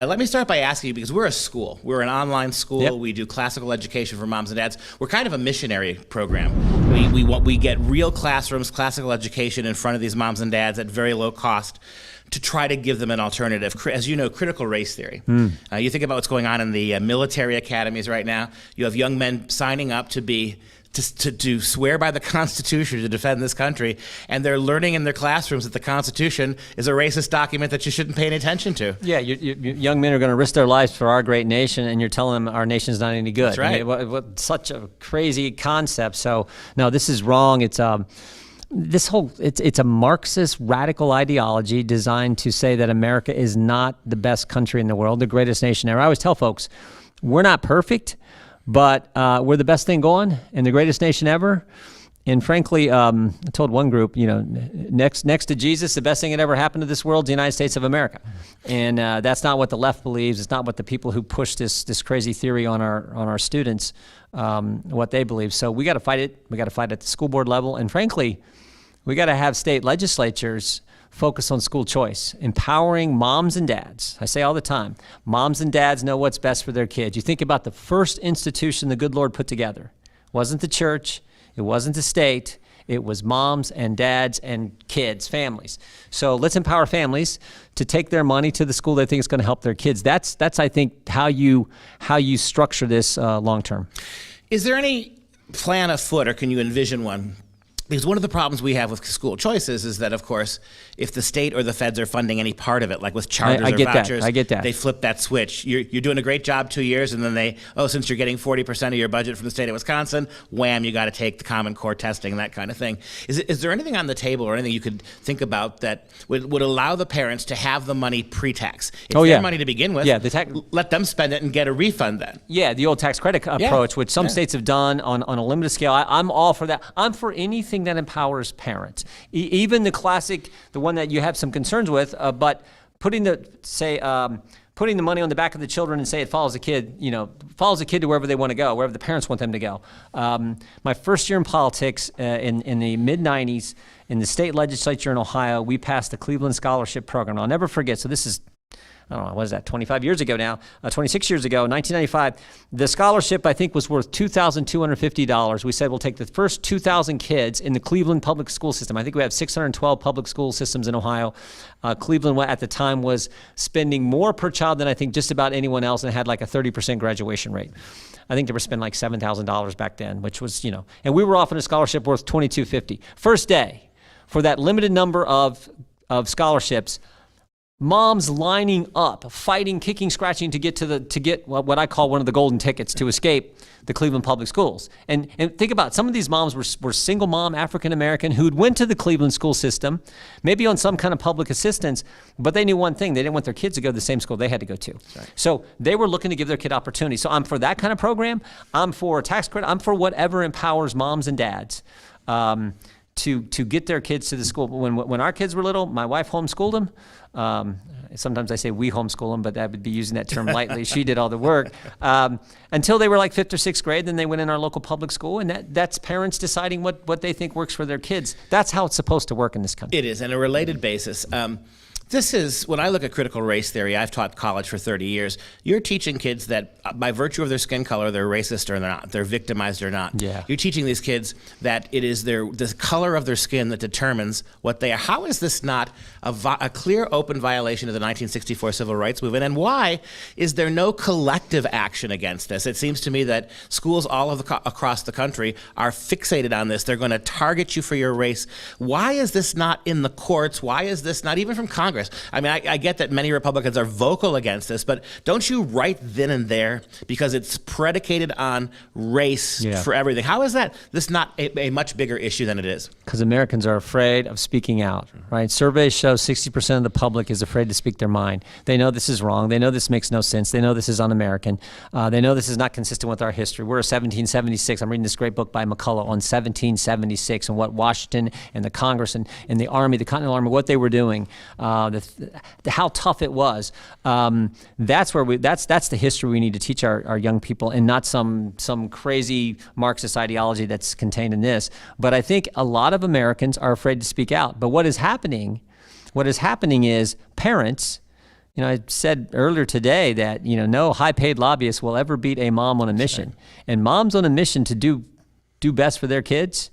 Let me start by asking you, because we're a school. We're an online school. Yep. We do classical education for moms and dads. We're kind of a missionary program. We get real classrooms, classical education in front of these moms and dads at very low cost to try to give them an alternative. As you know, critical race theory. You think about what's going on in the military academies right now. You have young men signing up to swear by the Constitution to defend this country, and they're learning in their classrooms that the Constitution is a racist document that you shouldn't pay any attention to. Yeah, young men are going to risk their lives for our great nation, and you're telling them our nation's not any good. That's right. I mean, what such a crazy concept. So, no, this is wrong. It's a Marxist radical ideology designed to say that America is not the best country in the world, the greatest nation ever. I always tell folks, we're not perfect, but we're the best thing going and the greatest nation ever. And frankly, I told one group, next to Jesus, the best thing that ever happened to this world is the United States of America. And that's not what the left believes. It's not what the people who push this crazy theory on our students, what they believe. So we got to fight it. We got to fight at the school board level. And frankly, we got to have state legislatures focus on school choice, empowering moms and dads. I say all the time, moms and dads know what's best for their kids. You think about the first institution the good Lord put together. It wasn't the church. It wasn't the state. It was moms and dads and kids, families. So let's empower families to take their money to the school they think is going to help their kids. That's I think, how you structure this long term. Is there any plan afoot, or can you envision one? Because one of the problems we have with school choices is that, of course, if the state or the feds are funding any part of it, like with charters or vouchers, I get that. They flip that switch. You're doing a great job 2 years, and then since you're getting 40% of your budget from the state of Wisconsin, wham, you got to take the Common Core testing and that kind of thing. Is there anything on the table or anything you could think about that would allow the parents to have the money pre-tax? It's their money to begin with. Yeah, let them spend it and get a refund then. Yeah, the old tax credit approach, which some states have done on a limited scale. I'm all for that. I'm for anything that empowers parents. Even the classic, the one that you have some concerns with, but putting the money on the back of the children and say it follows the kid, follows the kid to wherever they want to go, wherever the parents want them to go. My first year in politics in the mid-'90s, in the state legislature in Ohio, we passed the Cleveland Scholarship Program. I'll never forget. So this is, I don't know, what is that, 26 years ago, 1995. The scholarship, I think, was worth $2,250. We said we'll take the first 2,000 kids in the Cleveland public school system. I think we have 612 public school systems in Ohio. Cleveland at the time was spending more per child than I think just about anyone else, and had like a 30% graduation rate. I think they were spending like $7,000 back then, which was, and we were offering a scholarship worth $2,250. First day, for that limited number of scholarships, moms lining up, fighting, kicking, scratching to get what I call one of the golden tickets to escape the Cleveland public schools. And think about it, some of these moms were single mom African American who'd went to the Cleveland school system, maybe on some kind of public assistance, but they knew one thing: they didn't want their kids to go to the same school they had to go to. Right. So they were looking to give their kid opportunity. So I'm for that kind of program. I'm for a tax credit. I'm for whatever empowers moms and dads to get their kids to the school. When our kids were little, my wife homeschooled them. Sometimes I say we homeschool them, but that would be using that term lightly. She did all the work until they were like 5th or 6th grade. Then they went in our local public school, and that's parents deciding what they think works for their kids. That's how it's supposed to work in this country. It is, on a related basis. This is, when I look at critical race theory, I've taught college for 30 years, you're teaching kids that by virtue of their skin color, they're racist or they're not, they're victimized or not. Yeah. You're teaching these kids that it is the color of their skin that determines what they are. How is this not a clear, open violation of the 1964 Civil Rights Movement? And why is there no collective action against this? It seems to me that schools all across the country are fixated on this. They're going to target you for your race. Why is this not in the courts? Why is this not even from Congress? I mean, I get that many Republicans are vocal against this, but don't you right then and there, because it's predicated on race for everything? How is this not a much bigger issue than it is? Because Americans are afraid of speaking out, right? Surveys show 60% of the public is afraid to speak their mind. They know this is wrong. They know this makes no sense. They know this is un-American. They know this is not consistent with our history. We're a 1776. I'm reading this great book by McCullough on 1776 and what Washington and the Congress and the Army, the Continental Army, what they were doing. How tough it was. That's the history we need to teach our young people, and not some crazy Marxist ideology that's contained in this. But I think a lot of Americans are afraid to speak out. But what is happening is parents, I said earlier today that, no high-paid lobbyist will ever beat a mom on a mission. Right. And moms on a mission to do best for their kids,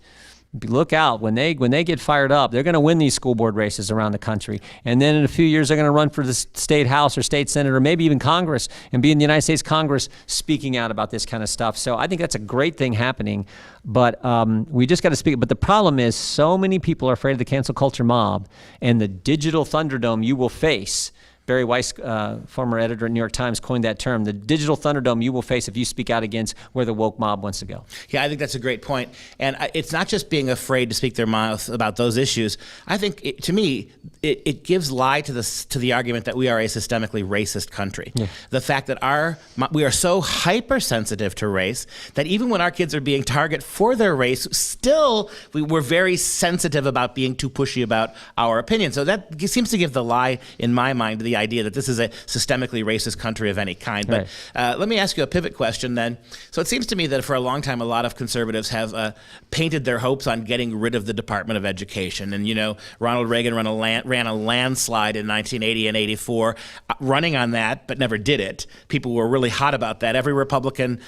look out. When they get fired up, they're going to win these school board races around the country. And then in a few years, they're going to run for the state house or state senate or maybe even Congress and be in the United States Congress speaking out about this kind of stuff. So I think that's a great thing happening. But we just got to speak. But the problem is so many people are afraid of the cancel culture mob and the digital thunderdome you will face. Barry Weiss, former editor at New York Times, coined that term, the digital thunderdome you will face if you speak out against where the woke mob wants to go. Yeah, I think that's a great point. And it's not just being afraid to speak their mouth about those issues. I think, to me, it gives lie to the argument that we are a systemically racist country. Yeah. The fact that we are so hypersensitive to race that even when our kids are being targeted for their race, still we're very sensitive about being too pushy about our opinion. So that seems to give the lie, in my mind, to the idea that this is a systemically racist country of any kind. But let me ask you a pivot question then. So it seems to me that for a long time, a lot of conservatives have painted their hopes on getting rid of the Department of Education. And, Ronald Reagan ran a landslide in 1980 and 84, running on that, but never did it. People were really hot about that. Every Republican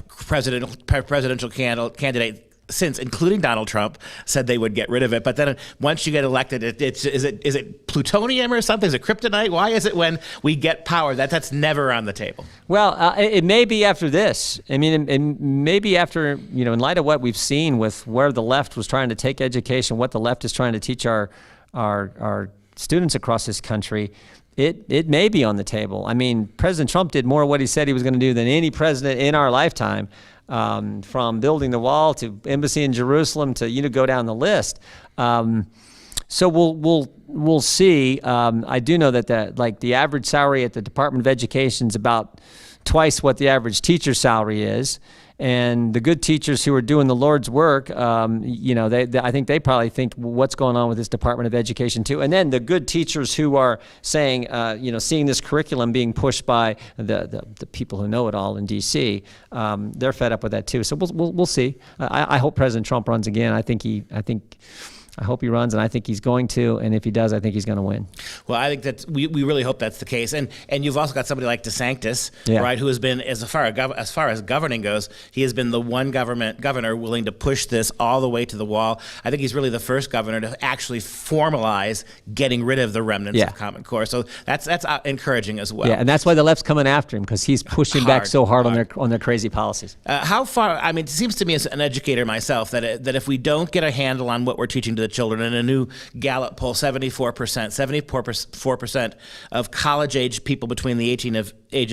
presidential candidate since, including Donald Trump, said they would get rid of it. But then once you get elected, is it plutonium or something? Is it kryptonite? Why is it when we get power that's never on the table? Well, it may be after this. I mean, it may be after, in light of what we've seen with where the left was trying to take education, what the left is trying to teach our students across this country, it may be on the table. I mean, President Trump did more of what he said he was going to do than any president in our lifetime. From building the wall to embassy in Jerusalem to go down the list. So we'll see. I do know that the average salary at the Department of Education is about twice what the average teacher's salary is. And the good teachers who are doing the Lord's work, I think they probably think what's going on with this Department of Education too. And then the good teachers who are saying, seeing this curriculum being pushed by the people who know it all in D.C., they're fed up with that too. So we'll see. I hope President Trump runs again. I hope he runs, and I think he's going to. And if he does, I think he's going to win. Well, I think that we really hope that's the case. And you've also got somebody like DeSantis, right, who has been, as far as governing goes, he has been the one governor willing to push this all the way to the wall. I think he's really the first governor to actually formalize getting rid of the remnants of Common Core. So that's encouraging as well. Yeah, and that's why the left's coming after him, because he's pushing back so hard on their crazy policies. How far? I mean, it seems to me as an educator myself that if we don't get a handle on what we're teaching to the children. In a new Gallup poll, 74% of college-age people between the age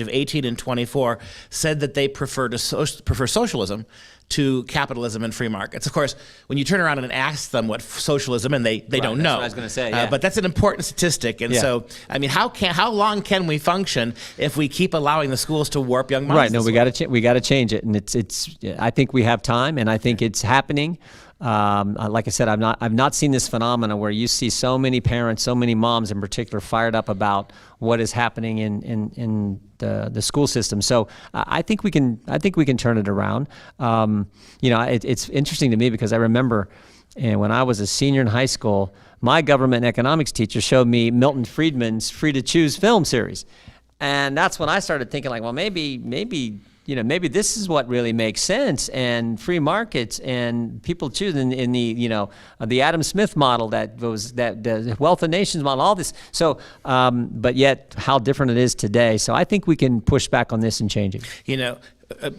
of 18 and 24 said that they prefer socialism to capitalism and free markets. Of course, when you turn around and ask them what socialism, and they don't know. That's what I was going to say. But that's an important statistic. And so, I mean, how long can we function if we keep allowing the schools to warp young minds? Right. No, we got to change it, and it's. I think we have time, and I think it's happening. Like I said, I've not seen this phenomena where you see so many parents, so many moms in particular, fired up about what is happening in the school system. So I think we can turn it around. It's interesting to me because I remember, when I was a senior in high school, my government economics teacher showed me Milton Friedman's Free to Choose film series, and that's when I started thinking, like, well, maybe this is what really makes sense, and free markets and people choose in the Adam Smith model that the Wealth of Nations model, all this. So, but yet how different it is today. So I think we can push back on this and change it.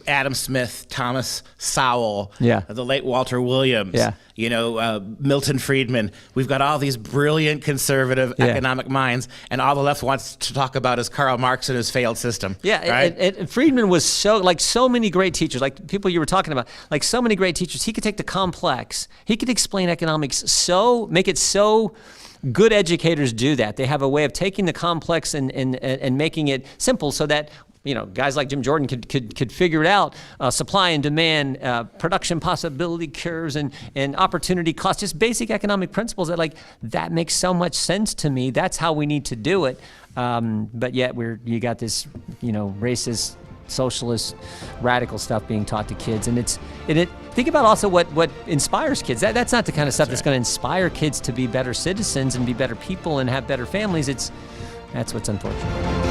Adam Smith, Thomas Sowell, the late Walter Williams, Milton Friedman. We've got all these brilliant conservative economic minds, and all the left wants to talk about is Karl Marx and his failed system. Yeah, right? And Friedman was so many great teachers, like people you were talking about, like so many great teachers. He could take the complex, he could explain economics make it so. Good educators do that. They have a way of taking the complex and making it simple so that guys like Jim Jordan could figure it out, supply and demand, production possibility curves, and opportunity cost, just basic economic principles that makes so much sense to me. That's how we need to do it. But yet you got this, racist, socialist, radical stuff being taught to kids, and think about also what inspires kids. That's not the kind of stuff that's going to inspire kids to be better citizens and be better people and have better families. It's That's what's unfortunate.